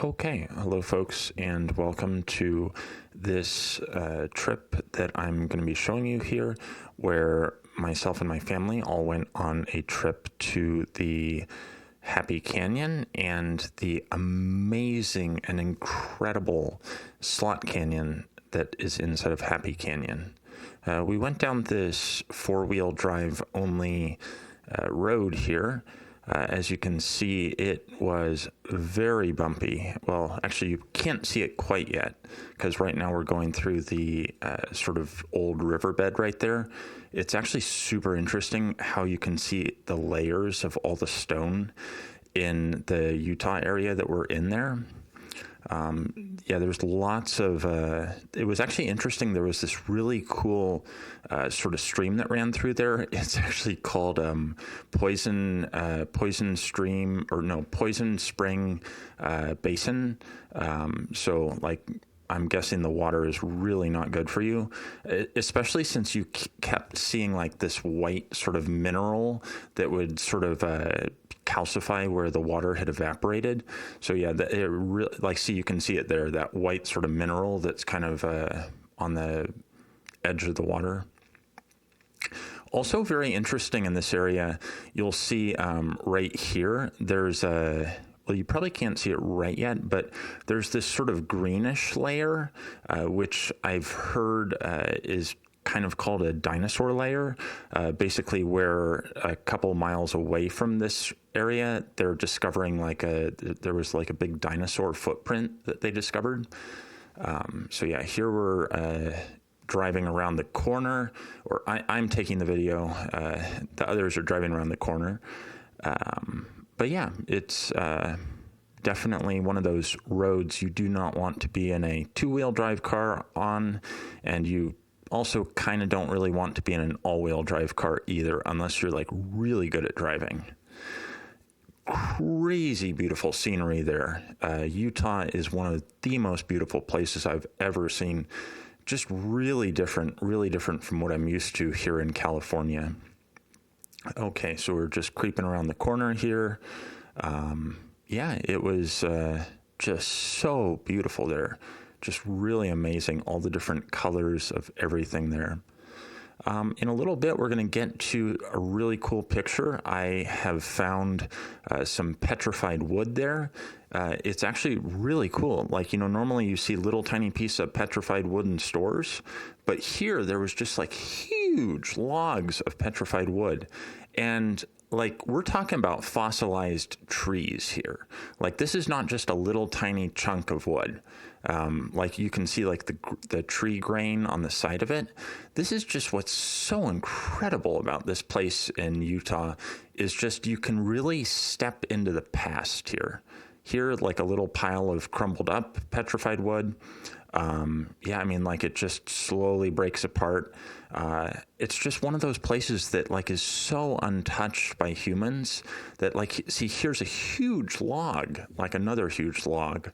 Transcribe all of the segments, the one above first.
Okay, hello folks, and welcome to this trip that I'm going to be showing you here, where myself and my family all went on a trip to the Happy Canyon and the amazing and incredible slot canyon that is inside of Happy Canyon. We went down this four-wheel drive only road here. As you can see, it was very bumpy. Well, actually, you can't see it quite yet because right now we're going through the sort of old riverbed right there. It's actually super interesting how you can see the layers of all the stone in the Utah area that we're in there. There's lots of, it was actually interesting. There was this really cool sort of stream that ran through there. It's actually called Poison Spring Basin. So like, I'm guessing the water is really not good for you, especially since you kept seeing like this white sort of mineral that would sort of calcify where the water had evaporated. So yeah, it really, like, see, you can see it there, that white sort of mineral that's kind of on the edge of the water. Also very interesting in this area, you'll see right here, there's a, well, you probably can't see it right yet, but there's this sort of greenish layer, which I've heard is kind of called a dinosaur layer, basically where a couple miles away from this area, they're discovering there was like a big dinosaur footprint that they discovered. So yeah, here we're driving around the corner, or I'm taking the video, the others are driving around the corner. But yeah, it's definitely one of those roads you do not want to be in a two-wheel drive car on, and you also kind of don't really want to be in an all-wheel drive car either, unless you're like really good at driving. Crazy beautiful scenery there. Utah is one of the most beautiful places I've ever seen. Just really different from what I'm used to here in California. Okay, so we're just creeping around the corner here. It was just so beautiful there. Just really amazing, all the different colors of everything there. In a little bit, we're going to get to a really cool picture. I have found some petrified wood there. It's actually really cool. Like, normally you see little tiny pieces of petrified wood in stores, but here there was just like huge logs of petrified wood. And like, we're talking about fossilized trees here. Like, this is not just a little tiny chunk of wood. Like, you can see like the tree grain on the side of it. This is just what's so incredible about this place in Utah, is just you can really step into the past here. Here, like a little pile of crumbled up petrified wood. Like, it just slowly breaks apart. It's just one of those places that like is so untouched by humans that, like, see, here's a huge log, like another huge log.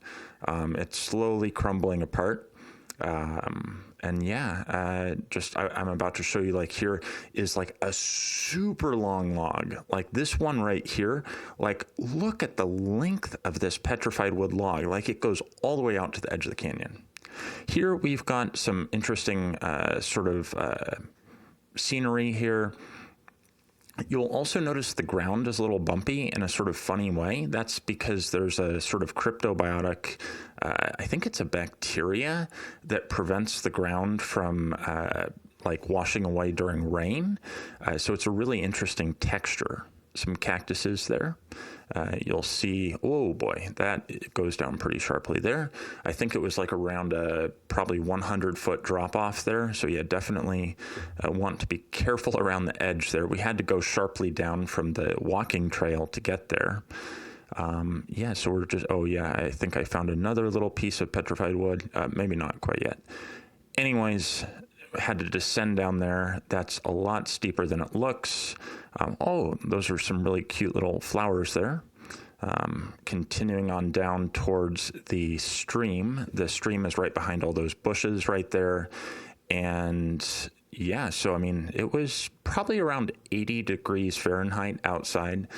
It's slowly crumbling apart. I'm about to show you, like, here is like a super long log, like this one right here. Like, look at the length of this petrified wood log. Like, it goes all the way out to the edge of the canyon. Here we've got some interesting scenery here. You'll also notice the ground is a little bumpy in a sort of funny way. That's because there's a sort of cryptobiotic, I think it's a bacteria that prevents the ground from washing away during rain. So it's a really interesting texture. Some cactuses there. You'll see, oh boy, that goes down pretty sharply there. I think it was like around a probably 100-foot drop off there. So yeah, definitely want to be careful around the edge there. We had to go sharply down from the walking trail to get there. So we're just, I think I found another little piece of petrified wood. Maybe not quite yet. Anyways, had to descend down there. That's a lot steeper than it looks. Those are some really cute little flowers there. Continuing on down towards the stream. The stream is right behind all those bushes right there. And yeah, so I mean, it was probably around 80 degrees Fahrenheit outside.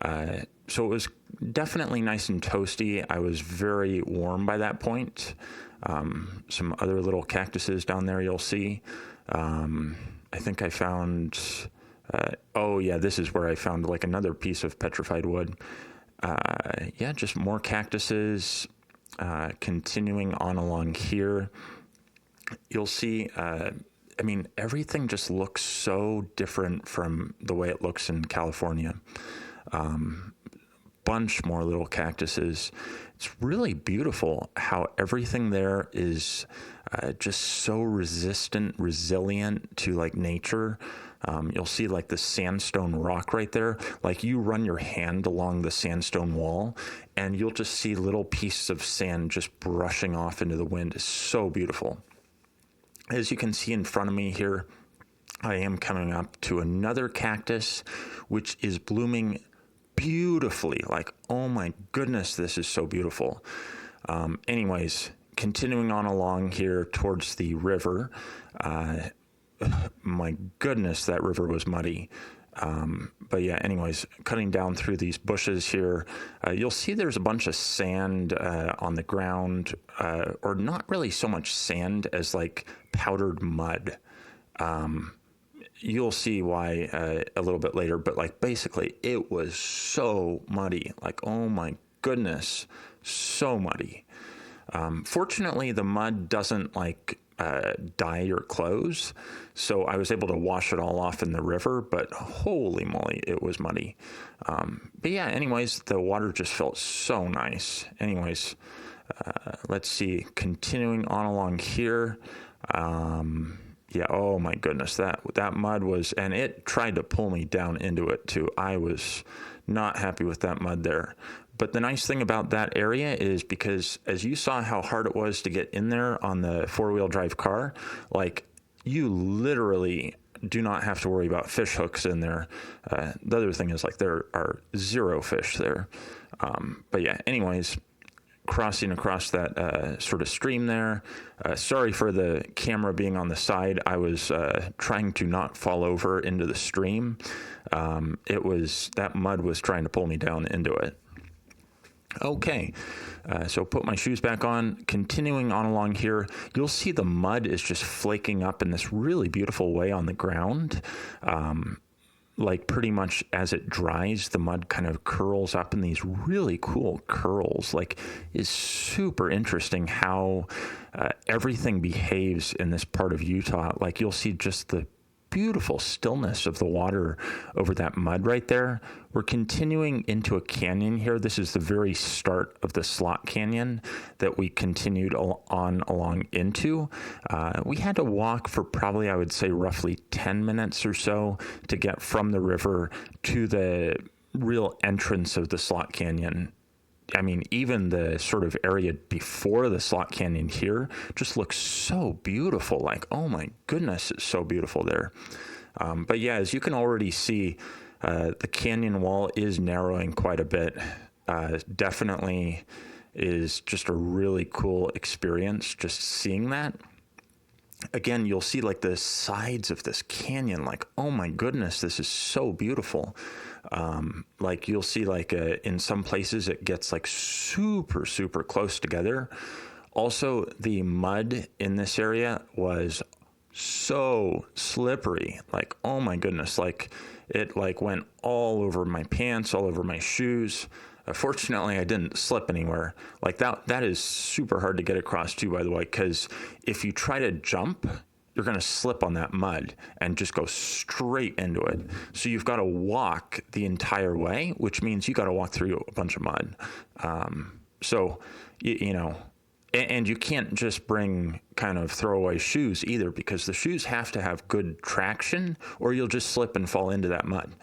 So it was definitely nice and toasty. I was very warm by that point. Some other little cactuses down there you'll see. I think I found, this is where I found like another piece of petrified wood. Just more cactuses. Continuing on along here, you'll see, everything just looks so different from the way it looks in California. Bunch more little cactuses. It's really beautiful how everything there is just so resilient to like nature. You'll see like the sandstone rock right there. Like you run your hand along the sandstone wall and you'll just see little pieces of sand just brushing off into the wind. It's so beautiful. As you can see in front of me here, I am coming up to another cactus, which is blooming beautifully. Like, oh my goodness, this is so beautiful. Anyways, continuing on along here towards the river, my goodness, that river was muddy. Anyways, cutting down through these bushes here, you'll see there's a bunch of sand on the ground, or not really so much sand as like powdered mud. You'll see why a little bit later, but like basically it was so muddy. Like, oh my goodness, so muddy. Fortunately, the mud doesn't like dye your clothes, so I was able to wash it all off in the river, but holy moly, it was muddy. Anyways, the water just felt so nice. Anyways, let's see, continuing on along here. Oh my goodness, that mud was, and it tried to pull me down into it too. I was not happy with that mud there. But the nice thing about that area is because as you saw how hard it was to get in there on the 4-wheel drive car, like you literally do not have to worry about fish hooks in there. The other thing is like there are 0 fish there. Anyways, crossing across that sort of stream there. Sorry for the camera being on the side. I was trying to not fall over into the stream. That mud was trying to pull me down into it. Okay, so put my shoes back on. Continuing on along here, you'll see the mud is just flaking up in this really beautiful way on the ground. Like pretty much as it dries, the mud kind of curls up in these really cool curls. Like, it's super interesting how everything behaves in this part of Utah. Like, you'll see just the beautiful stillness of the water over that mud right there. We're continuing into a canyon here. This is the very start of the slot canyon that we continued on along into. We had to walk for probably, I would say, roughly 10 minutes or so to get from the river to the real entrance of the slot canyon. I mean, even the sort of area before the slot canyon here just looks so beautiful. Like, oh my goodness, it's so beautiful there. As you can already see, the canyon wall is narrowing quite a bit. Definitely is just a really cool experience just seeing that. Again, you'll see like the sides of this canyon, like, oh my goodness, this is so beautiful. Like you'll see like in some places it gets like super, super close together. Also, the mud in this area was so slippery. Like, oh my goodness, like it like went all over my pants, all over my shoes. Fortunately, I didn't slip anywhere. Like that is super hard to get across too, by the way, because if you try to jump, you're going to slip on that mud and just go straight into it. So you've got to walk the entire way, which means you got to walk through a bunch of mud. And you can't just bring kind of throwaway shoes either, because the shoes have to have good traction or you'll just slip and fall into that mud.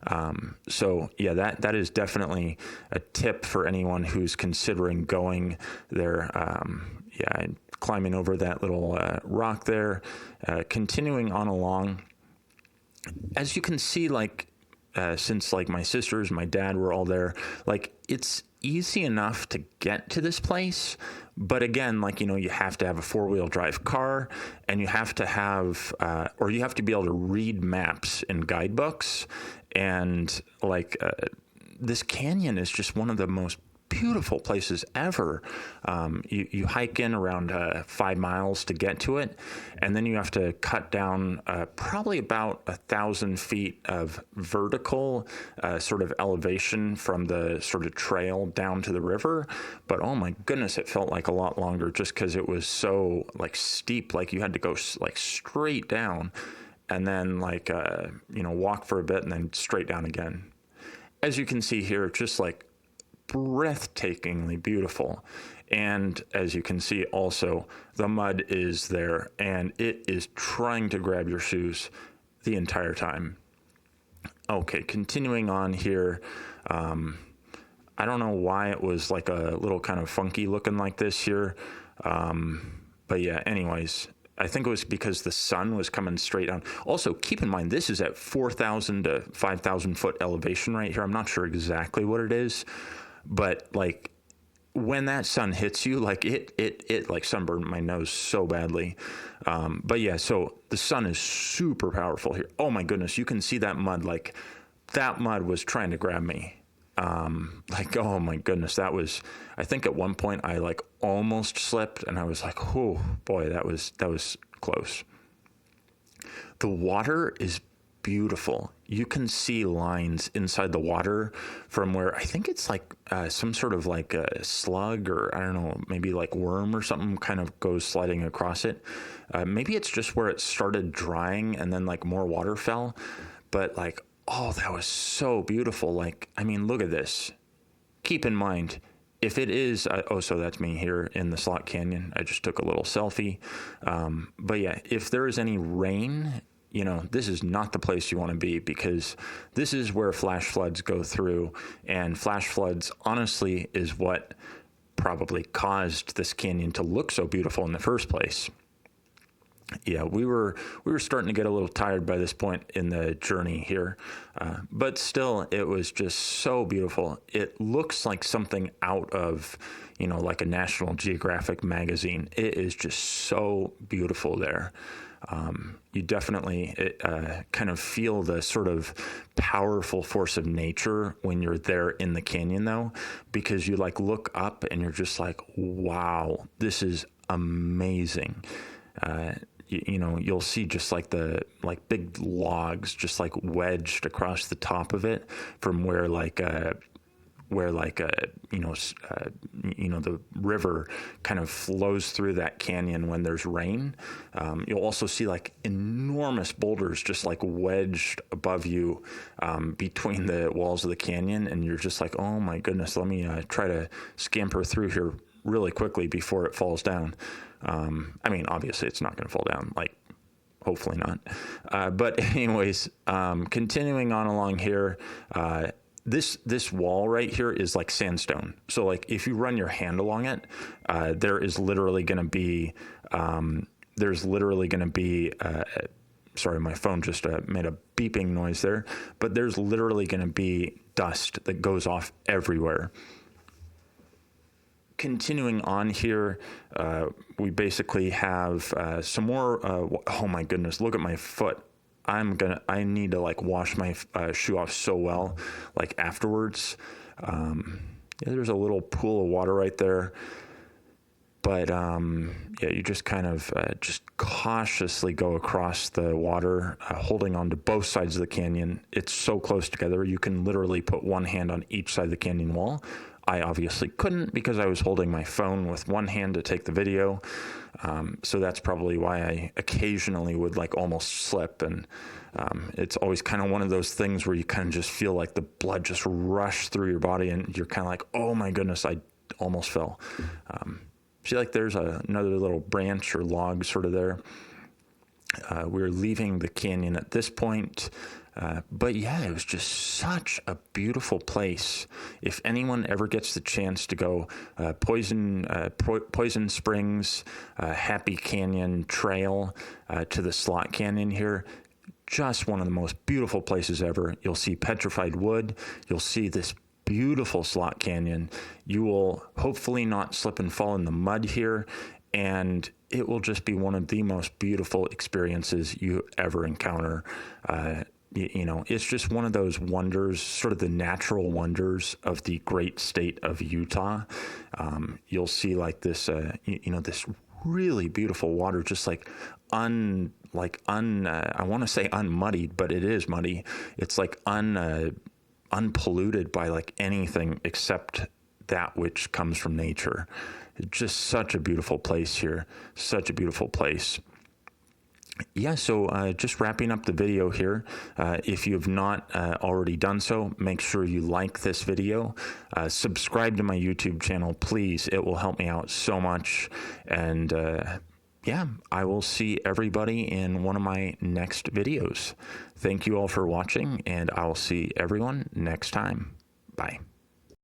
That is definitely a tip for anyone who's considering going there. Climbing over that little rock there, continuing on along. As you can see, like, since like my sisters, my dad were all there, like it's easy enough to get to this place. But again, like, you have to have a 4-wheel drive car, and you have to have, or you have to be able to read maps and guidebooks. And like, this canyon is just one of the most beautiful places ever. You hike in around 5 miles to get to it, and then you have to cut down probably about 1,000 feet of vertical sort of elevation from the sort of trail down to the river. But oh my goodness, it felt like a lot longer just because it was so like steep. Like you had to go like straight down and then like walk for a bit and then straight down again. As you can see here, just like breathtakingly beautiful. And as you can see also, the mud is there and it is trying to grab your shoes the entire time. Okay, continuing on here. I don't know why it was like a little kind of funky looking like this here. But yeah, anyways, I think it was because the sun was coming straight down. Also, keep in mind, this is at 4,000 to 5,000 foot elevation right here. I'm not sure exactly what it is, but like when that sun hits you, like it like sunburned my nose so badly. But yeah, so the sun is super powerful here. Oh my goodness, you can see that mud, like that mud was trying to grab me. Like, oh my goodness, that was, I think at one point I like almost slipped and I was like, oh boy, that was close. The water is beautiful. You can see lines inside the water from where I think it's like some sort of like a slug or I don't know, maybe like worm or something kind of goes sliding across it. Maybe it's just where it started drying and then like more water fell, but like, oh, that was so beautiful. Like, I mean, look at this. Keep in mind, if it is, so that's me here in the Slot Canyon. I just took a little selfie. But yeah, if there is any rain, this is not the place you want to be because this is where flash floods go through. And flash floods, honestly, is what probably caused this canyon to look so beautiful in the first place. Yeah, we were starting to get a little tired by this point in the journey here, but still, it was just so beautiful. It looks like something out of, like a National Geographic magazine. It is just so beautiful there. You definitely kind of feel the sort of powerful force of nature when you're there in the canyon, though, because you like look up and you're just like, wow, this is amazing. You'll see just like the big logs just like wedged across the top of it from where the river kind of flows through that canyon when there's rain. You'll also see like enormous boulders just like wedged above you between the walls of the canyon, and you're just like, oh my goodness, let me try to scamper through here really quickly before it falls down. I mean, obviously it's not going to fall down, like hopefully not. But anyways, continuing on along here, this wall right here is like sandstone. So like if you run your hand along it, there's literally going to be, sorry, my phone just made a beeping noise there, but there's literally going to be dust that goes off everywhere. Continuing on here, we basically have some more, oh my goodness, look at my foot. I need to like wash my shoe off so well, like afterwards. There's a little pool of water right there. But you just kind of just cautiously go across the water, holding on to both sides of the canyon. It's so close together. You can literally put one hand on each side of the canyon wall. I obviously couldn't because I was holding my phone with one hand to take the video. So that's probably why I occasionally would like almost slip. And it's always kind of one of those things where you kind of just feel like the blood just rush through your body and you're kind of like, oh my goodness, I almost fell. See, like there's another little branch or log sort of there. We're leaving the canyon at this point. But yeah, it was just such a beautiful place. If anyone ever gets the chance to go Poison Springs, Happy Canyon Trail to the Slot Canyon here, just one of the most beautiful places ever. You'll see petrified wood. You'll see this beautiful Slot Canyon. You will hopefully not slip and fall in the mud here, and it will just be one of the most beautiful experiences you ever encounter. you know, it's just one of those wonders, sort of the natural wonders of the great state of Utah. You'll see like this, you know, this really beautiful water, just like I want to say unmuddied, but it is muddy. It's like unpolluted by like anything except that which comes from nature. Just such a beautiful place here. Such a beautiful place. Yeah, so just wrapping up the video here. If you have not already done so, make sure you like this video. Subscribe to my YouTube channel, please. It will help me out so much. And yeah, I will see everybody in one of my next videos. Thank you all for watching, and I will see everyone next time. Bye.